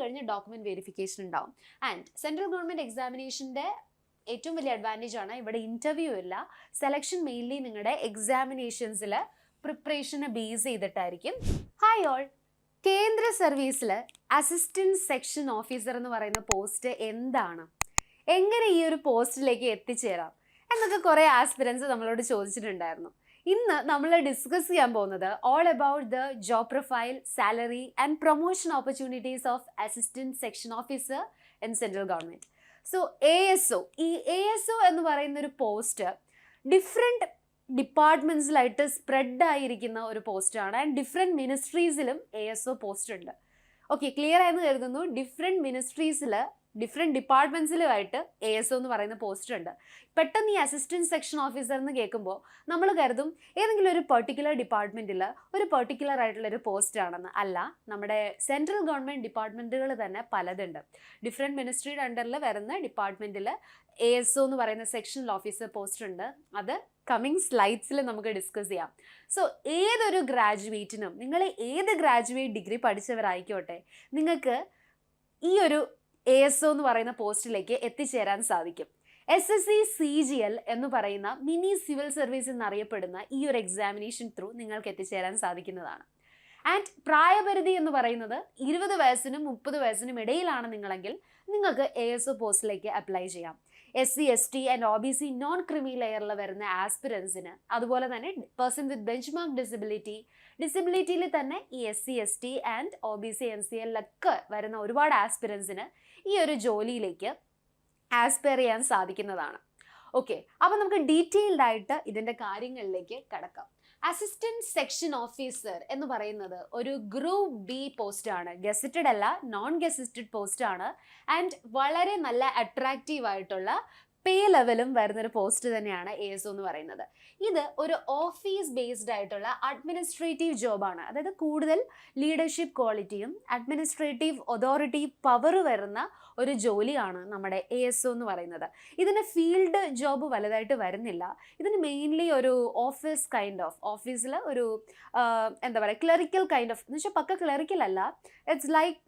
കഴിഞ്ഞ് document verification ഉണ്ടാവും. And central government എക്സാമിനേഷൻ്റെ ഏറ്റവും വലിയ അഡ്വാൻറ്റേജ് ആണ് ഇവിടെ ഇൻ്റർവ്യൂ ഇല്ല. സെലക്ഷൻ മെയിൻലി നിങ്ങളുടെ എക്സാമിനേഷൻസിൽ പ്രിപ്പറേഷനെ ബേസ് ചെയ്തിട്ടായിരിക്കും. ഹായ് ഓൾ, കേന്ദ്ര സർവീസിൽ അസിസ്റ്റന്റ് സെക്ഷൻ ഓഫീസർ എന്ന് പറയുന്ന പോസ്റ്റ് എന്താണ്, എങ്ങനെ ഈ ഒരു പോസ്റ്റിലേക്ക് എത്തിച്ചേരാം എന്നൊക്കെ കുറേ ആസ്പിരൻസ് നമ്മളോട് ചോദിച്ചിട്ടുണ്ടായിരുന്നു. ഇന്ന് നമ്മൾ ഡിസ്കസ് ചെയ്യാൻ പോകുന്നത് all about the job profile, salary and promotion opportunities of assistant section officer in central government. So ASO, ഈ ASO എന്ന് പറയുന്ന ഒരു പോസ്റ്റ് ഡിഫറെൻറ്റ് ഡിപ്പാർട്ട്മെൻറ്റ്സിലായിട്ട് സ്പ്രെഡ് ആയിരിക്കുന്ന ഒരു പോസ്റ്റാണ്. ആൻഡ് ഡിഫറെൻറ്റ് മിനിസ്ട്രീസിലും ASO പോസ്റ്റ് ഉണ്ട്. ഓക്കെ, ക്ലിയർ ആയെന്ന് കരുതുന്നു. ഡിഫറെൻറ്റ് മിനിസ്ട്രീസിൽ ഡിഫറെൻറ്റ് ഡിപ്പാർട്ട്മെൻറ്റ്സിലുമായിട്ട് ASO എന്ന് പറയുന്ന പോസ്റ്റ് ഉണ്ട്. പെട്ടെന്ന് ഈ അസിസ്റ്റൻറ്റ് സെക്ഷൻ ഓഫീസർ എന്ന് കേൾക്കുമ്പോൾ നമ്മൾ കരുതും ഏതെങ്കിലും ഒരു പെർട്ടിക്കുലർ ഡിപ്പാർട്ട്മെൻറ്റിൽ ഒരു പെർട്ടിക്കുലർ ആയിട്ടുള്ളൊരു പോസ്റ്റ് ആണെന്ന്. അല്ല, നമ്മുടെ സെൻട്രൽ ഗവൺമെൻറ് ഡിപ്പാർട്ട്മെൻറ്റുകൾ തന്നെ പലതുണ്ട്. ഡിഫറെൻറ്റ് മിനിസ്ട്രിയുടെ അണ്ടറിൽ വരുന്ന ഡിപ്പാർട്ട്മെൻറ്റിൽ ASO എന്ന് പറയുന്ന സെക്ഷണൽ ഓഫീസർ പോസ്റ്റ് ഉണ്ട്. അത് കമ്മിങ് സ്ലൈഡ്സിൽ നമുക്ക് ഡിസ്കസ് ചെയ്യാം. സോ ഏതൊരു ഗ്രാജുവേറ്റിനും, നിങ്ങൾ ഏത് ഗ്രാജുവേറ്റ് ഡിഗ്രി പഠിച്ചവരായിക്കോട്ടെ, നിങ്ങൾക്ക് ഈ ഒരു ASO എന്ന് പറയുന്ന പോസ്റ്റിലേക്ക് എത്തിച്ചേരാൻ സാധിക്കും. SSC CGL എന്ന് പറയുന്ന മിനി സിവിൽ സർവീസ് എന്നറിയപ്പെടുന്ന ഈ ഒരു എക്സാമിനേഷൻ ത്രൂ നിങ്ങൾക്ക് എത്തിച്ചേരാൻ സാധിക്കുന്നതാണ്. ആൻഡ് പ്രായപരിധി എന്ന് പറയുന്നത് 20 വയസ്സിനും 30 വയസ്സിനും ഇടയിലാണ് നിങ്ങളെങ്കിൽ നിങ്ങൾക്ക് ASO പോസ്റ്റിലേക്ക് അപ്ലൈ ചെയ്യാം. SC ST and OBC non creamy ലെയറിൽ വരുന്ന ആസ്പിരൻസിന്, അതുപോലെ തന്നെ പേഴ്സൺ വിത്ത് ബെഞ്ച് മാർക്ക് ഡിസബിലിറ്റിയിൽ തന്നെ ഈ SC ST ആൻഡ് OBC NCLൊക്കെ വരുന്ന ഒരുപാട് ആസ്പിരൻസിന് ഈ ഒരു ജോലിയിലേക്ക് ആസ്പയർ ചെയ്യാൻ സാധിക്കുന്നതാണ്. ഓക്കെ, അപ്പോൾ നമുക്ക് ഡീറ്റെയിൽഡ് ആയിട്ട് ഇതിൻ്റെ കാര്യങ്ങളിലേക്ക് കടക്കാം. അസിസ്റ്റന്റ് സെക്ഷൻ ഓഫീസർ എന്ന് പറയുന്നത് ഒരു ഗ്രൂപ്പ് B പോസ്റ്റാണ്. ഗസറ്റഡ് അല്ല, നോൺ ഗസറ്റഡ് പോസ്റ്റാണ്. ആൻഡ് വളരെ നല്ല അട്രാക്റ്റീവ് ആയിട്ടുള്ള പേ ലെവലും വരുന്നൊരു പോസ്റ്റ് തന്നെയാണ് ASO എന്ന് പറയുന്നത്. ഇത് ഒരു ഓഫീസ് ബേസ്ഡ് ആയിട്ടുള്ള അഡ്മിനിസ്ട്രേറ്റീവ് ജോബാണ്. അതായത് കൂടുതൽ ലീഡർഷിപ്പ് ക്വാളിറ്റിയും അഡ്മിനിസ്ട്രേറ്റീവ് അതോറിറ്റി പവർ വരുന്ന ഒരു ജോലിയാണ് നമ്മുടെ ASO എന്ന് പറയുന്നത്. ഇതിന് ഫീൽഡ് ജോബ് വലുതായിട്ട് വരുന്നില്ല. ഇതിന് മെയിൻലി ഒരു ഓഫീസ് കൈൻഡ് ഓഫ്, ഓഫീസിൽ ഒരു എന്താ പറയുക, ക്ലറിക്കൽ കൈൻഡ് ഓഫ് എന്ന് വെച്ചാൽ പക്ക ക്ലറിക്കൽ അല്ല, ഇറ്റ്സ് ലൈക്ക്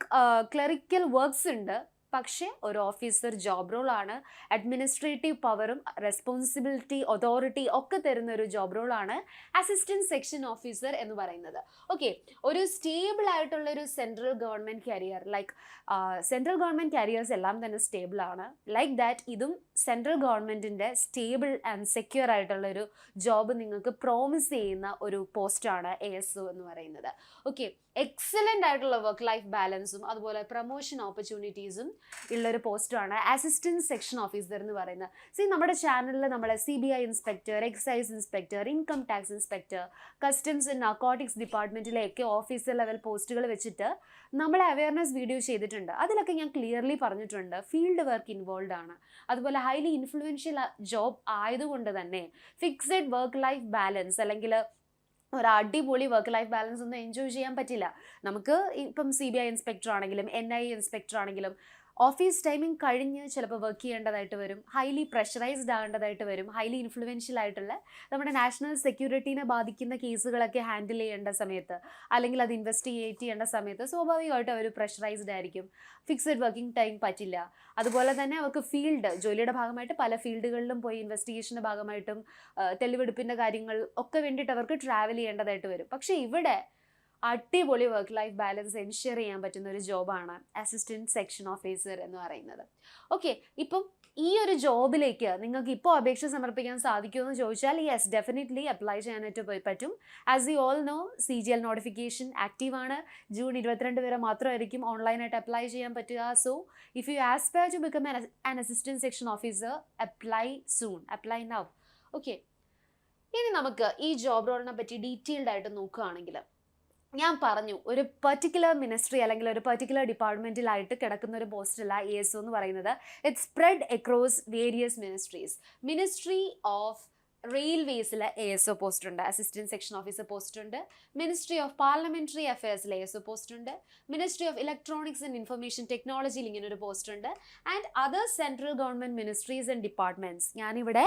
ക്ലറിക്കൽ വർക്ക്സ് ഉണ്ട്, പക്ഷേ ഒരു ഓഫീസർ ജോബ് റോളാണ്. അഡ്മിനിസ്ട്രേറ്റീവ് പവറും റെസ്പോൺസിബിലിറ്റി അതോറിറ്റി ഒക്കെ തരുന്ന ഒരു ജോബ് റോളാണ് അസിസ്റ്റന്റ് സെക്ഷൻ ഓഫീസർ എന്ന് പറയുന്നത്. ഓക്കെ, ഒരു സ്റ്റേബിൾ ആയിട്ടുള്ള ഒരു central government career, like central government careers എല്ലാം തന്നെ സ്റ്റേബിൾ ആണ്. ലൈക്ക് ദാറ്റ് ഇതും സെൻട്രൽ ഗവൺമെൻറ്റിൻ്റെ സ്റ്റേബിൾ ആൻഡ് സെക്യൂർ ആയിട്ടുള്ളൊരു ജോബ് നിങ്ങൾക്ക് പ്രോമിസ് ചെയ്യുന്ന ഒരു പോസ്റ്റാണ് ASO എന്ന് പറയുന്നത്. ഓക്കെ, എക്സലൻ്റ് ആയിട്ടുള്ള വർക്ക് ലൈഫ് ബാലൻസും അതുപോലെ പ്രൊമോഷൻ ഓപ്പർച്യൂണിറ്റീസും ഉള്ളൊരു പോസ്റ്റാണ് അസിസ്റ്റന്റ് സെക്ഷൻ ഓഫീസർ എന്ന് പറയുന്നത്. നമ്മുടെ ചാനലിൽ നമ്മളെ CBI inspector, excise inspector, income tax inspector, customs and narcotics ഡിപ്പാർട്ട്മെൻറ്റിലെയൊക്കെ ഓഫീസർ ലെവൽ പോസ്റ്റുകൾ വെച്ചിട്ട് നമ്മളെ അവയർനെസ് വീഡിയോ ചെയ്തിട്ടുണ്ട്. അതിലൊക്കെ ഞാൻ ക്ലിയർലി പറഞ്ഞിട്ടുണ്ട് ഫീൽഡ് വർക്ക് ഇൻവോൾവ് ആണ്. അതുപോലെ ഹൈലി ഇൻഫ്ലുവൻഷ്യൽ ജോബ് ആയതുകൊണ്ട് തന്നെ ഫിക്സഡ് വർക്ക് ലൈഫ് ബാലൻസ് അല്ലെങ്കിൽ ഒരു അടിപൊളി വർക്ക് ലൈഫ് ബാലൻസ് ഒന്നും എൻജോയ് ചെയ്യാൻ പറ്റില്ല. നമുക്ക് ഇപ്പം CBI ഇൻസ്പെക്ടർ ആണെങ്കിലും NIA ഇൻസ്പെക്ടർ ആണെങ്കിലും ഓഫീസ് ടൈമിംഗ് കഴിഞ്ഞ് ചിലപ്പോൾ വർക്ക് ചെയ്യേണ്ടതായിട്ട് വരും, ഹൈലി പ്രഷറൈസ്ഡ് ആകേണ്ടതായിട്ട് വരും, ഹൈലി ഇൻഫ്ലുവൻഷ്യൽ ആയിട്ടുള്ള നമ്മുടെ നാഷണൽ സെക്യൂരിറ്റീനെ ബാധിക്കുന്ന കേസുകളൊക്കെ ഹാൻഡിൽ ചെയ്യേണ്ട സമയത്ത് അല്ലെങ്കിൽ അത് ഇൻവെസ്റ്റിഗേറ്റ് ചെയ്യേണ്ട സമയത്ത് സ്വാഭാവികമായിട്ടും അവർ പ്രഷറൈസ്ഡ് ആയിരിക്കും. ഫിക്സഡ് വർക്കിംഗ് ടൈം പറ്റില്ല. അതുപോലെ തന്നെ അവർക്ക് ഫീൽഡ് ജോലിയുടെ ഭാഗമായിട്ട് പല ഫീൽഡുകളിലും പോയി ഇൻവെസ്റ്റിഗേഷൻ്റെ ഭാഗമായിട്ടും തെളിവെടുപ്പിൻ്റെ കാര്യങ്ങൾ ഒക്കെ വേണ്ടിയിട്ട് അവർക്ക് ട്രാവൽ ചെയ്യേണ്ടതായിട്ട് വരും. പക്ഷേ ഇവിടെ അടിപൊളി വർക്ക് ലൈഫ് ബാലൻസ് എൻഷുർ ചെയ്യാൻ പറ്റുന്ന ഒരു ജോബാണ് അസിസ്റ്റന്റ് സെക്ഷൻ ഓഫീസർ എന്ന് പറയുന്നത്. ഓക്കെ, ഇപ്പം ഈ ഒരു ജോബിലേക്ക് നിങ്ങൾക്ക് ഇപ്പോൾ അപേക്ഷ സമർപ്പിക്കാൻ സാധിക്കുമെന്ന് ചോദിച്ചാൽ യെസ്, ഡെഫിനറ്റ്ലി അപ്ലൈ ചെയ്യാനായിട്ട് പറ്റും. As you all know, CGL notification ആക്റ്റീവാണ്. ജൂൺ 22 വരെ മാത്രമായിരിക്കും ഓൺലൈനായിട്ട് അപ്ലൈ ചെയ്യാൻ പറ്റുക. So if you aspire to become an assistant section officer, apply soon, apply now. Okay, ഇനി നമുക്ക് ഈ ജോബ് റോളിനെ പറ്റി ഡീറ്റെയിൽഡ് ആയിട്ട് നോക്കുകയാണെങ്കിൽ, ഞാൻ പറഞ്ഞു ഒരു പെർട്ടിക്കുലർ മിനിസ്ട്രി അല്ലെങ്കിൽ ഒരു പെർട്ടിക്കുലർ ഡിപ്പാർട്ട്മെൻറ്റിലായിട്ട് കിടക്കുന്ന ഒരു പോസ്റ്റല്ല ASO എന്ന് പറയുന്നത്. It's spread across various ministry of റെയിൽവേസിൽ ASO പോസ്റ്റ് ഉണ്ട്, അസിസ്റ്റന്റ് സെക്ഷൻ ഓഫീസർ പോസ്റ്റ് ഉണ്ട്. മിനിസ്ട്രി ഓഫ് പാർലമെന്ററി അഫയേഴ്സിൽ ASO പോസ്റ്റ് ഉണ്ട്. Ministry of electronics and information ടെക്നോളജിയിൽ ഇങ്ങനെ ഒരു പോസ്റ്റ് ഉണ്ട്. And other central government ministries and departments, ഞാനിവിടെ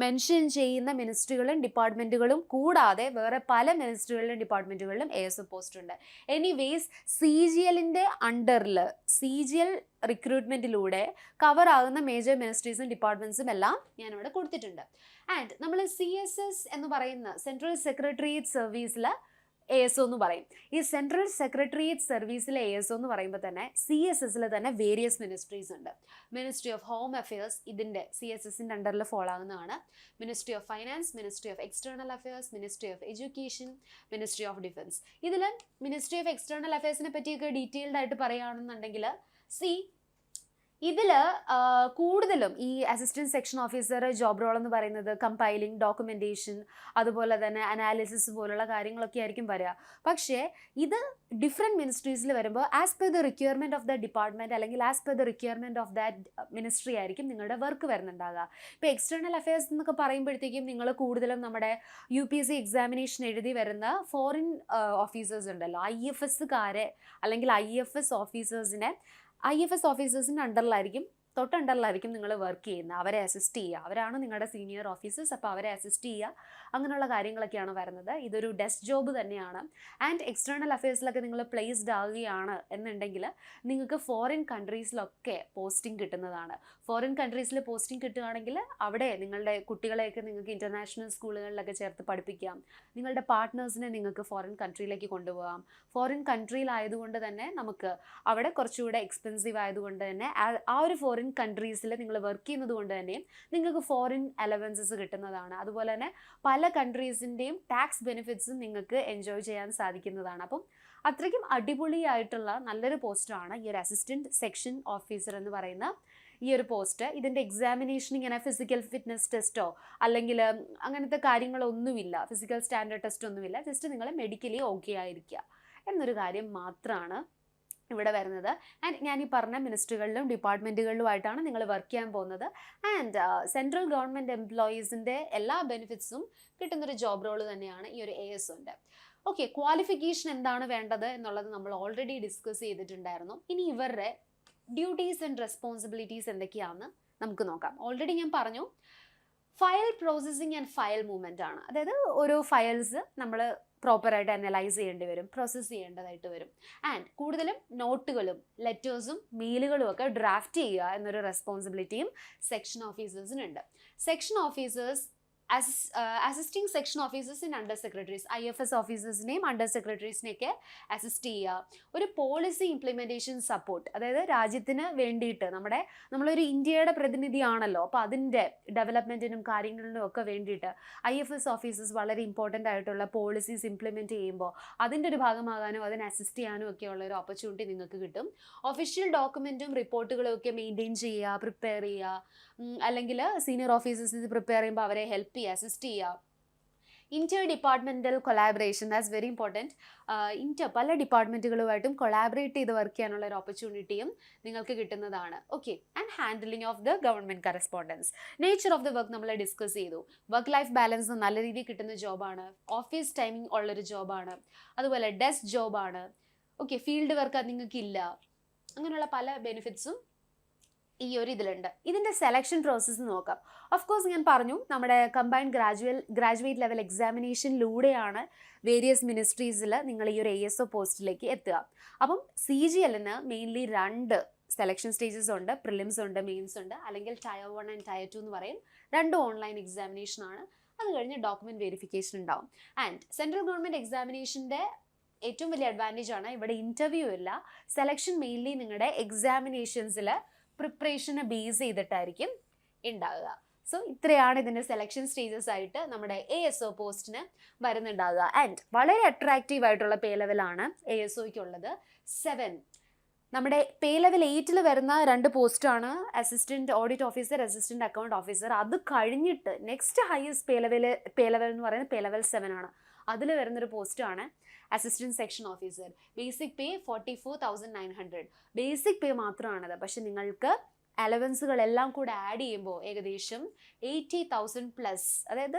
മെൻഷൻ ചെയ്യുന്ന മിനിസ്ട്രികളും ഡിപ്പാർട്ട്മെൻറ്റുകളും കൂടാതെ വേറെ പല മിനിസ്ട്രികളിലും ഡിപ്പാർട്ട്മെൻറ്റുകളിലും ASO പോസ്റ്റ് ഉണ്ട്. എനിവേസ് CGLൻ്റെ അണ്ടറിൽ CGL റിക്രൂട്ട്മെൻറ്റിലൂടെ കവർ ആകുന്ന മേജർ മിനിസ്ട്രീസും ഡിപ്പാർട്ട്മെൻറ്റ്സും എല്ലാം ഞാനിവിടെ കൊടുത്തിട്ടുണ്ട്. ആൻഡ് നമ്മൾ CSS എന്ന് പറയുന്ന സെൻട്രൽ സെക്രട്ടേറിയറ്റ് സർവീസിൽ ASO എന്ന് പറയും. ഈ സെൻട്രൽ സെക്രട്ടേറിയറ്റ് സർവീസിലെ ASO എന്ന് പറയുമ്പോൾ തന്നെ CSSൽ തന്നെ വേരിയസ് മിനിസ്ട്രീസ് ഉണ്ട്. മിനിസ്ട്രി ഓഫ് ഹോം അഫയേഴ്സ് ഇതിൻ്റെ CSSൻ്റെ അണ്ടറിൽ ഫോളോ ആകുന്നതാണ്. Ministry of finance, ministry of external affairs, ministry of education, ministry of defence. ഇതിൽ മിനിസ്ട്രി ഓഫ് എക്സ്റ്റേണൽ അഫയേഴ്സിനെ പറ്റിയൊക്കെ ഡീറ്റെയിൽഡ് ആയിട്ട് പറയുകയാണെന്നുണ്ടെങ്കിൽ ഇതിൽ കൂടുതലും ഈ assistant section officer job role എന്ന് പറയുന്നത് കമ്പൈലിംഗ്, ഡോക്യുമെൻറ്റേഷൻ, അതുപോലെ തന്നെ അനാലിസിസ് പോലുള്ള കാര്യങ്ങളൊക്കെ ആയിരിക്കും വരിക. പക്ഷേ ഇത് ഡിഫറെൻറ്റ് മിനിസ്ട്രീസിൽ വരുമ്പോൾ as per the requirement of the department അല്ലെങ്കിൽ as per the requirement of that ministry ആയിരിക്കും നിങ്ങളുടെ വർക്ക് വരുന്നുണ്ടാകുക. ഇപ്പോൾ എക്സ്റ്റേണൽ അഫയേഴ്സ് എന്നൊക്കെ പറയുമ്പോഴത്തേക്കും നിങ്ങൾ കൂടുതലും നമ്മുടെ UPSC എക്സാമിനേഷൻ എഴുതി വരുന്ന ഫോറിൻ ഓഫീസേഴ്സ് ഉണ്ടല്ലോ, IFSകാരെ അല്ലെങ്കിൽ IFS ഓഫീസേഴ്സിൻ്റെ അണ്ടറിലായിരിക്കും, തൊട്ടണ്ടറിലായിരിക്കും നിങ്ങൾ വർക്ക് ചെയ്യുന്നത്. അവരെ അസിസ്റ്റ് ചെയ്യുക, അവരാണ് നിങ്ങളുടെ സീനിയർ ഓഫീസേഴ്സ്. അപ്പോൾ അവരെ അസിസ്റ്റ് ചെയ്യുക, അങ്ങനെയുള്ള കാര്യങ്ങളൊക്കെയാണ് വരുന്നത്. ഇതൊരു ഡെസ്ക് ജോബ് തന്നെയാണ്. ആൻഡ് എക്സ്റ്റേണൽ അഫയേഴ്സിലൊക്കെ നിങ്ങൾ പ്ലേസ്ഡ് ആവുകയാണ് എന്നുണ്ടെങ്കിൽ നിങ്ങൾക്ക് ഫോറിൻ കൺട്രീസിലൊക്കെ പോസ്റ്റിംഗ് കിട്ടുന്നതാണ്. ഫോറിൻ കൺട്രീസിൽ പോസ്റ്റിംഗ് കിട്ടുകയാണെങ്കിൽ അവിടെ നിങ്ങളുടെ കുട്ടികളെയൊക്കെ നിങ്ങൾക്ക് ഇൻ്റർനാഷണൽ സ്കൂളുകളിലൊക്കെ ചേർത്ത് പഠിപ്പിക്കാം. നിങ്ങളുടെ പാർട്ട്നേഴ്സിനെ നിങ്ങൾക്ക് ഫോറിൻ കൺട്രിയിലേക്ക് കൊണ്ടുപോകാം. ഫോറിൻ കൺട്രിയിലായതുകൊണ്ട് തന്നെ നമുക്ക് അവിടെ കുറച്ചുകൂടെ എക്സ്പെൻസീവ് ആയതുകൊണ്ട് തന്നെ ആ ഒരു ഫോറിൻ കൺട്രീസിൽ നിങ്ങൾ വർക്ക് ചെയ്യുന്നത് കൊണ്ട് തന്നെയും നിങ്ങൾക്ക് ഫോറിൻ അലവൻസസ് കിട്ടുന്നതാണ്. അതുപോലെ തന്നെ പല കൺട്രീസിൻ്റെയും ടാക്സ് ബെനിഫിറ്റ്സും നിങ്ങൾക്ക് എൻജോയ് ചെയ്യാൻ സാധിക്കുന്നതാണ്. അപ്പം അത്രയ്ക്കും അടിപൊളിയായിട്ടുള്ള നല്ലൊരു പോസ്റ്റാണ് ഈ ഒരു അസിസ്റ്റൻറ്റ് സെക്ഷൻ ഓഫീസർ എന്ന് പറയുന്ന ഈ ഒരു പോസ്റ്റ്. ഇതിൻ്റെ എക്സാമിനേഷൻ ഇങ്ങനെ ഫിസിക്കൽ ഫിറ്റ്നസ് ടെസ്റ്റോ അല്ലെങ്കിൽ അങ്ങനത്തെ കാര്യങ്ങളൊന്നുമില്ല, ഫിസിക്കൽ സ്റ്റാൻഡേർഡ് ടെസ്റ്റ് ഒന്നുമില്ല. ജസ്റ്റ് നിങ്ങൾ മെഡിക്കലി ഓക്കെ ആയിരിക്കുക എന്നൊരു കാര്യം മാത്രമാണ് ഇവിടെ വരുന്നത്. ആൻഡ് ഞാൻ ഈ പറഞ്ഞ മിനിസ്ട്രികളിലും ഡിപ്പാർട്ട്മെൻറ്റുകളിലുമായിട്ടാണ് നിങ്ങൾ വർക്ക് ചെയ്യാൻ പോകുന്നത്. ആൻഡ് സെൻട്രൽ ഗവൺമെൻറ് എംപ്ലോയീസിൻ്റെ എല്ലാ ബെനിഫിറ്റ്സും കിട്ടുന്നൊരു ജോബ് റോൾ തന്നെയാണ് ഈ ഒരു ASOൻ്റെ. ഓക്കെ, ക്വാളിഫിക്കേഷൻ എന്താണ് വേണ്ടത് എന്നുള്ളത് നമ്മൾ ഓൾറെഡി ഡിസ്കസ് ചെയ്തിട്ടുണ്ടായിരുന്നു. ഇനി ഇവരുടെ ഡ്യൂട്ടീസ് ആൻഡ് റെസ്പോൺസിബിലിറ്റീസ് എന്തൊക്കെയാണെന്ന് നമുക്ക് നോക്കാം. ഓൾറെഡി ഞാൻ പറഞ്ഞു, file processing and file movement ആണ്. അതായത് ഓരോ ഫയൽസ് നമ്മൾ പ്രോപ്പറായിട്ട് അനലൈസ് ചെയ്യേണ്ടി വരും, പ്രോസസ്സ് ചെയ്യേണ്ടതായിട്ട് വരും. ആൻഡ് കൂടുതലും നോട്ടുകളും ലെറ്റേഴ്സും മെയിലുകളും ഒക്കെ ഡ്രാഫ്റ്റ് ചെയ്യുക എന്നൊരു റെസ്പോൺസിബിലിറ്റിയും സെക്ഷൻ ഓഫീസേഴ്സിനുണ്ട്. Section officers assisting section officers in under secretaries, IFS ഓഫീസേഴ്സിനെയും അണ്ടർ സെക്രട്ടറീസിനെയൊക്കെ അസിസ്റ്റ് ചെയ്യുക. ഒരു പോളിസി ഇംപ്ലിമെൻറ്റേഷൻ സപ്പോർട്ട്, അതായത് രാജ്യത്തിന് വേണ്ടിയിട്ട് നമ്മളൊരു ഇന്ത്യയുടെ പ്രതിനിധിയാണല്ലോ, അപ്പോൾ അതിൻ്റെ ഡെവലപ്മെൻറ്റിനും കാര്യങ്ങളിനും ഒക്കെ വേണ്ടിയിട്ട് IFS ഓഫീസേഴ്സ് വളരെ ഇമ്പോർട്ടൻ്റ് ആയിട്ടുള്ള പോളിസീസ് ഇംപ്ലിമെൻറ്റ് ചെയ്യുമ്പോൾ അതിൻ്റെ ഒരു ഭാഗമാകാനും അതിനെ അസിസ്റ്റ് ചെയ്യാനും ഒക്കെയുള്ള ഒരു ഓപ്പർച്യൂണിറ്റി നിങ്ങൾക്ക് കിട്ടും. ഒഫീഷ്യൽ ഡോക്യുമെൻറ്റും റിപ്പോർട്ടുകളും ഒക്കെ മെയിൻറ്റെയിൻ ചെയ്യുക, പ്രിപ്പയർ ചെയ്യുക, അല്ലെങ്കിൽ സീനിയർ ഓഫീസേഴ്സ് ഇത് പ്രിപ്പയർ ചെയ്യുമ്പോൾ അവരെ ഹെൽപ്പ് ചെയ്യുക, അസിസ്റ്റ് ചെയ്യുക. Inter departmental collaboration, that's very important. പല ഡിപ്പാർട്ട്മെൻറ്റുകളുമായിട്ടും കൊളാബറേറ്റ് ചെയ്ത് വർക്ക് ചെയ്യാനുള്ള ഒരു ഓപ്പർച്യൂണിറ്റിയും നിങ്ങൾക്ക് കിട്ടുന്നതാണ്. Okay, and handling of the government correspondence. Nature of the work നമ്മൾ ഡിസ്കസ് ചെയ്തു. വർക്ക് ലൈഫ് ബാലൻസ് നല്ല രീതിയിൽ കിട്ടുന്ന ജോബാണ്. ഓഫീസ് ടൈമിംഗ് ഉള്ളൊരു ജോബാണ്. അതുപോലെ ഡെസ്ക് ജോബാണ്. ഓക്കെ, ഫീൽഡ് വർക്ക് അത് നിങ്ങൾക്കില്ല. അങ്ങനെയുള്ള പല ബെനിഫിറ്റ്സും ഈ ഒരു ഇതിലുണ്ട്. ഇതിൻ്റെ സെലക്ഷൻ പ്രോസസ്സ് നോക്കാം. ഓഫ് കോഴ്സ് ഞാൻ പറഞ്ഞു, നമ്മുടെ കമ്പൈൻഡ് ഗ്രാജുവേറ്റ് ലെവൽ എക്സാമിനേഷനിലൂടെയാണ് വേരിയസ് മിനിസ്ട്രീസിൽ നിങ്ങൾ ഈ ഒരു ASO പോസ്റ്റിലേക്ക് എത്തുക. അപ്പം CGLന് മെയിൻലി 2 സെലക്ഷൻ സ്റ്റേജസ് ഉണ്ട്. പ്രിലിംസ് ഉണ്ട്, മെയിൻസ് ഉണ്ട്, അല്ലെങ്കിൽ Tier 1 ആൻഡ് Tier 2 എന്ന് പറയും. 2 ഓൺലൈൻ എക്സാമിനേഷനാണ്. അത് കഴിഞ്ഞ് ഡോക്യുമെൻറ്റ് വെരിഫിക്കേഷൻ ഉണ്ടാവും. ആൻഡ് സെൻട്രൽ ഗവൺമെൻറ് എക്സാമിനേഷൻ്റെ ഏറ്റവും വലിയ അഡ്വാൻറ്റേജ് ആണ് ഇവിടെ ഇൻ്റർവ്യൂ ഇല്ല. സെലക്ഷൻ മെയിൻലി നിങ്ങളുടെ എക്സാമിനേഷൻസിൽ പ്രിപ്പറേഷനെ ബേസ് ചെയ്തിട്ടായിരിക്കും ഉണ്ടാവുക. സോ ഇത്രയാണ് ഇതിൻ്റെ സെലക്ഷൻ സ്റ്റേജസ് ആയിട്ട് നമ്മുടെ ASO പോസ്റ്റിന് വരുന്നുണ്ടാവുക. ആൻഡ് വളരെ അട്രാക്റ്റീവ് ആയിട്ടുള്ള പേ ലെവലാണ് ASOയ്ക്കുള്ളത്. 7. നമ്മുടെ പേ ലെവൽ 8 വരുന്ന 2 പോസ്റ്റാണ് assistant audit officer, assistant account officer. അത് കഴിഞ്ഞിട്ട് നെക്സ്റ്റ് ഹയസ്റ്റ് പേ ലെവൽ എന്ന് പറയുന്നത് പേ ലെവൽ 7 ആണ്. അതിൽ വരുന്നൊരു പോസ്റ്റാണ് assistant section officer. Basic pay 44,900. Basic pay മാത്രമാണത്. പക്ഷെ നിങ്ങൾക്ക് അലവൻസുകളെല്ലാം കൂടെ ആഡ് ചെയ്യുമ്പോൾ ഏകദേശം 80,000+, അതായത്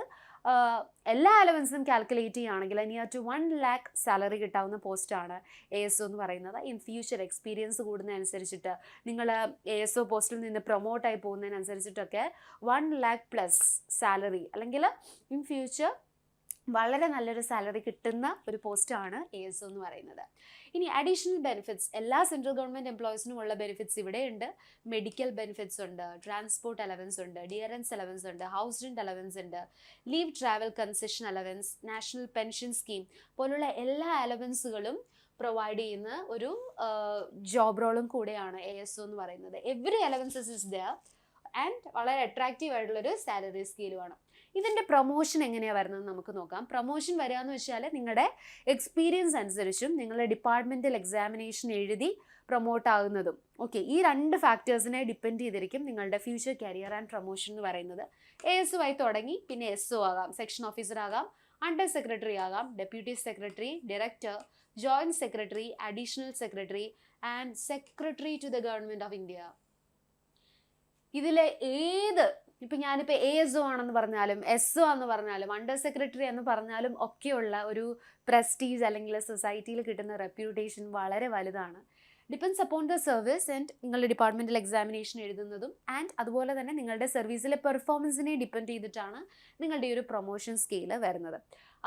എല്ലാ അലവൻസും കാൽക്കുലേറ്റ് ചെയ്യുകയാണെങ്കിൽ നിയർ ടു 1 lakh സാലറി കിട്ടാവുന്ന പോസ്റ്റാണ് ASO എന്ന് പറയുന്നത്. ഇൻ ഫ്യൂച്ചർ എക്സ്പീരിയൻസ് കൂടുന്നതനുസരിച്ചിട്ട് നിങ്ങൾ ASO പോസ്റ്റിൽ നിന്ന് പ്രൊമോട്ടായി പോകുന്നതിനനുസരിച്ചിട്ടൊക്കെ 1 lakh+ സാലറി, അല്ലെങ്കിൽ ഇൻ ഫ്യൂച്ചർ വളരെ നല്ലൊരു സാലറി കിട്ടുന്ന ഒരു പോസ്റ്റാണ് ASO എന്ന് പറയുന്നത്. ഇനി അഡീഷണൽ ബെനിഫിറ്റ്സ്, എല്ലാ സെൻട്രൽ ഗവൺമെൻറ് എംപ്ലോയീസിനും ഉള്ള ബെനിഫിറ്റ്സ് ഇവിടെയുണ്ട്. മെഡിക്കൽ ബെനിഫിറ്റ്സ് ഉണ്ട്, ട്രാൻസ്പോർട്ട് അലവൻസ് ഉണ്ട്, ഡിയറൻസ് അലവൻസ് ഉണ്ട്, ഹൗസ് റെന്റ് അലവൻസ് ഉണ്ട്, leave travel concession allowance, national pension scheme പോലുള്ള എല്ലാ അലവൻസുകളും പ്രൊവൈഡ് ചെയ്യുന്ന ഒരു ജോബ് റോളും കൂടെയാണ് ASO എന്ന് പറയുന്നത്. Every allowances is there and വളരെ അട്രാക്റ്റീവ് ആയിട്ടുള്ളൊരു സാലറി സ്കെയിലുമാണ്. ഇതിൻ്റെ പ്രൊമോഷൻ എങ്ങനെയാണ് വരുന്നത് നമുക്ക് നോക്കാം. പ്രൊമോഷൻ വരിക എന്ന് വെച്ചാൽ നിങ്ങളുടെ എക്സ്പീരിയൻസ് അനുസരിച്ചും നിങ്ങളുടെ ഡിപ്പാർട്ട്മെൻറ്റൽ എക്സാമിനേഷൻ എഴുതി പ്രൊമോട്ട് ആകുന്നതും ഓക്കെ, ഈ 2 ഫാക്ടേഴ്സിനെ ഡിപ്പെൻഡ് ചെയ്തിരിക്കും നിങ്ങളുടെ ഫ്യൂച്ചർ കരിയർ ആൻഡ് പ്രൊമോഷൻ എന്ന് പറയുന്നത്. ASO ആയി തുടങ്ങി പിന്നെ SO ആകാം, സെക്ഷൻ ഓഫീസർ ആകാം, അണ്ടർ സെക്രട്ടറി ആകാം, deputy secretary, director, joint secretary, additional secretary and secretary to the government of India. ഇതിലെ ഏത്, ഇപ്പം ഞാനിപ്പോൾ ASO ആണെന്ന് പറഞ്ഞാലും SO ആണെന്ന് പറഞ്ഞാലും അണ്ടർ സെക്രട്ടറി എന്ന് പറഞ്ഞാലും ഒക്കെയുള്ള ഒരു പ്രസ്റ്റീജ് അല്ലെങ്കിൽ സൊസൈറ്റിയിൽ കിട്ടുന്ന റെപ്യൂട്ടേഷൻ വളരെ വലുതാണ്. Depends upon the service and നിങ്ങളുടെ ഡിപ്പാർട്ട്മെൻറ്റൽ എക്സാമിനേഷൻ എഴുതുന്നതും ആൻഡ് അതുപോലെ തന്നെ നിങ്ങളുടെ സർവീസിലെ പെർഫോമൻസിനെ ഡിപ്പെൻഡ് ചെയ്തിട്ടാണ് നിങ്ങളുടെ ഈ ഒരു പ്രൊമോഷൻ സ്കെയിൽ വരുന്നത്.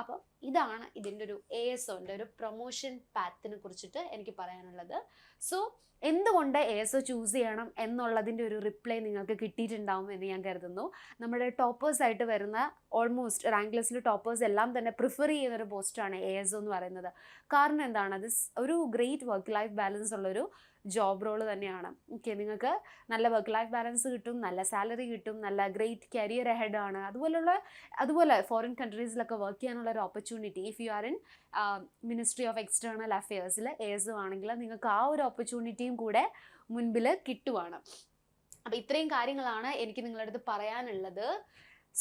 അപ്പം ഇതാണ് ഇതിൻ്റെ ഒരു ASOൻ്റെ ഒരു പ്രൊമോഷൻ പാത്തിനെ കുറിച്ചിട്ട് എനിക്ക് പറയാനുള്ളത്. സോ എന്തുകൊണ്ട് ASO ചൂസ് ചെയ്യണം എന്നുള്ളതിൻ്റെ ഒരു റിപ്ലൈ നിങ്ങൾക്ക് കിട്ടിയിട്ടുണ്ടാവും എന്ന് ഞാൻ കരുതുന്നു. നമ്മുടെ ടോപ്പേഴ്സായിട്ട് വരുന്ന ഓൾമോസ്റ്റ് റാങ്ക് ലിസ്റ്റിൽ ടോപ്പേഴ്സ് എല്ലാം തന്നെ പ്രിഫർ ചെയ്യുന്നൊരു പോസ്റ്റാണ് ASO എന്ന് പറയുന്നത്. കാരണം എന്താണ്, അത് ഒരു ഗ്രേറ്റ് വർക്ക് ലൈഫ് ബാലൻസ് ഉള്ളൊരു ജോബ് റോള് തന്നെയാണ്. ഓക്കെ, നിങ്ങൾക്ക് നല്ല വർക്ക് ലൈഫ് ബാലൻസ് കിട്ടും, നല്ല സാലറി കിട്ടും, നല്ല ഗ്രേറ്റ് കരിയർ അഹെഡ് ആണ്. അതുപോലെ ഫോറിൻ കൺട്രീസിലൊക്കെ വർക്ക് ചെയ്യാനുള്ള ഒരു opportunity, if you are in ministry of external അഫെയേഴ്സിൽ ASO ആണെങ്കിൽ നിങ്ങൾക്ക് ആ ഒരു ഓപ്പർച്യൂണിറ്റിയും കൂടെ മുൻപിൽ കിട്ടുവാണ്. അപ്പോൾ ഇത്രയും കാര്യങ്ങളാണ് എനിക്ക് നിങ്ങളുടെ അടുത്ത് പറയാനുള്ളത്.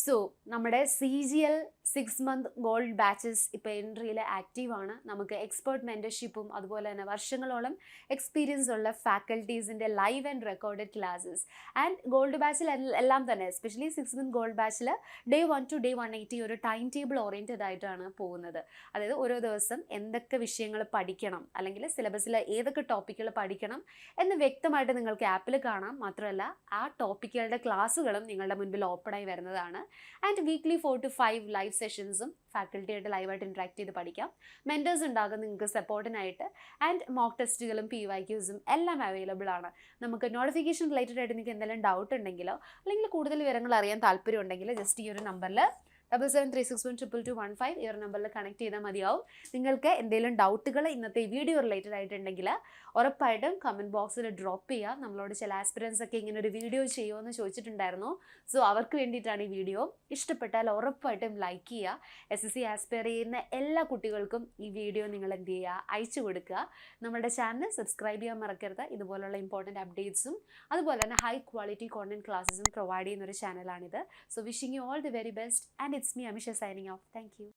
സോ നമ്മുടെ CGL 6 month ഗോൾഡ് ബാച്ചസ് ഇപ്പോൾ എൻട്രിയിൽ ആക്റ്റീവാണ്. നമുക്ക് എക്സ്പേർട്ട് മെൻറ്റർഷിപ്പും അതുപോലെ തന്നെ വർഷങ്ങളോളം എക്സ്പീരിയൻസ് ഉള്ള ഫാക്കൽറ്റീസിൻ്റെ live and recorded classes and gold ബാച്ചിൽ എല്ലാം തന്നെ എസ്പെഷ്യലി 6 month ഗോൾഡ് ബാച്ചിൽ Day 1 to Day 180 ഒരു ടൈം ടേബിൾ ഓറിയൻറ്റഡ് ആയിട്ടാണ് പോകുന്നത്. അതായത് ഓരോ ദിവസം എന്തൊക്കെ വിഷയങ്ങൾ പഠിക്കണം അല്ലെങ്കിൽ സിലബസിൽ ഏതൊക്കെ ടോപ്പിക്കുകൾ പഠിക്കണം എന്ന് വ്യക്തമായിട്ട് നിങ്ങൾക്ക് ആപ്പിൽ കാണാം. മാത്രമല്ല ആ ടോപ്പിക്കുകളുടെ ക്ലാസ്സുകളും നിങ്ങളുടെ മുൻപിൽ ഓപ്പണായി വരുന്നതാണ്. ആൻഡ് വീക്ക്ലി 4 to 5 ലൈവ് സെഷൻസും ഫാക്കൽറ്റിയായിട്ട് ലൈവായിട്ട് ഇൻട്രാക്ട് ചെയ്ത് പഠിക്കാം. മെൻറ്റേഴ്സ് ഉണ്ടാകും നിങ്ങൾക്ക് സപ്പോർട്ടിനായിട്ട്. ആൻഡ് മോക്ക് ടെസ്റ്റുകളും PYQസും എല്ലാം അവൈലബിൾ ആണ്. നമുക്ക് നോട്ടിഫിക്കേഷൻ റിലേറ്റഡ് ആയിട്ട് നിങ്ങൾക്ക് എന്തെങ്കിലും ഡൗട്ട് ഉണ്ടെങ്കിലോ അല്ലെങ്കിൽ കൂടുതൽ വിവരങ്ങൾ അറിയാൻ താല്പര്യം ഉണ്ടെങ്കിൽ ജസ്റ്റ് ഈ ഒരു നമ്പറിൽ 7736122215 ഈ ഒരു നമ്പറിൽ കണക്ട് ചെയ്താൽ മതിയാവും. നിങ്ങൾക്ക് എന്തെങ്കിലും ഡൗട്ടുകൾ ഇന്നത്തെ വീഡിയോ റിലേറ്റഡ് ആയിട്ടുണ്ടെങ്കിൽ ഉറപ്പായിട്ടും കമൻറ്റ് ബോക്സിൽ ഡ്രോപ്പ് ചെയ്യുക. നമ്മളോട് ചില ആസ്പിറൻസ് ഒക്കെ ഇങ്ങനെ ഒരു വീഡിയോ ചെയ്യുമോ എന്ന് ചോദിച്ചിട്ടുണ്ടായിരുന്നു. സോ അവർക്ക് വേണ്ടിയിട്ടാണ് ഈ വീഡിയോ. ഇഷ്ടപ്പെട്ടാൽ ഉറപ്പായിട്ടും ലൈക്ക് ചെയ്യുക. SSC ആസ്പയർ ചെയ്യുന്ന എല്ലാ കുട്ടികൾക്കും ഈ വീഡിയോ നിങ്ങൾ എന്ത് ചെയ്യുക, അയച്ചു കൊടുക്കുക. നമ്മുടെ ചാനൽ സബ്സ്ക്രൈബ് ചെയ്യാൻ മറക്കരുത്. ഇതുപോലുള്ള ഇമ്പോർട്ടൻറ്റ് അപ്ഡേറ്റ്സും അതുപോലെ തന്നെ ഹൈ ക്വാളിറ്റി കോണ്ടന്റ് ക്ലാസ്സസും പ്രൊവൈഡ് ചെയ്യുന്ന ഒരു ചാനലാണിത്. So wishing you all the very best and it's me, Amisha, signing off. Thank you.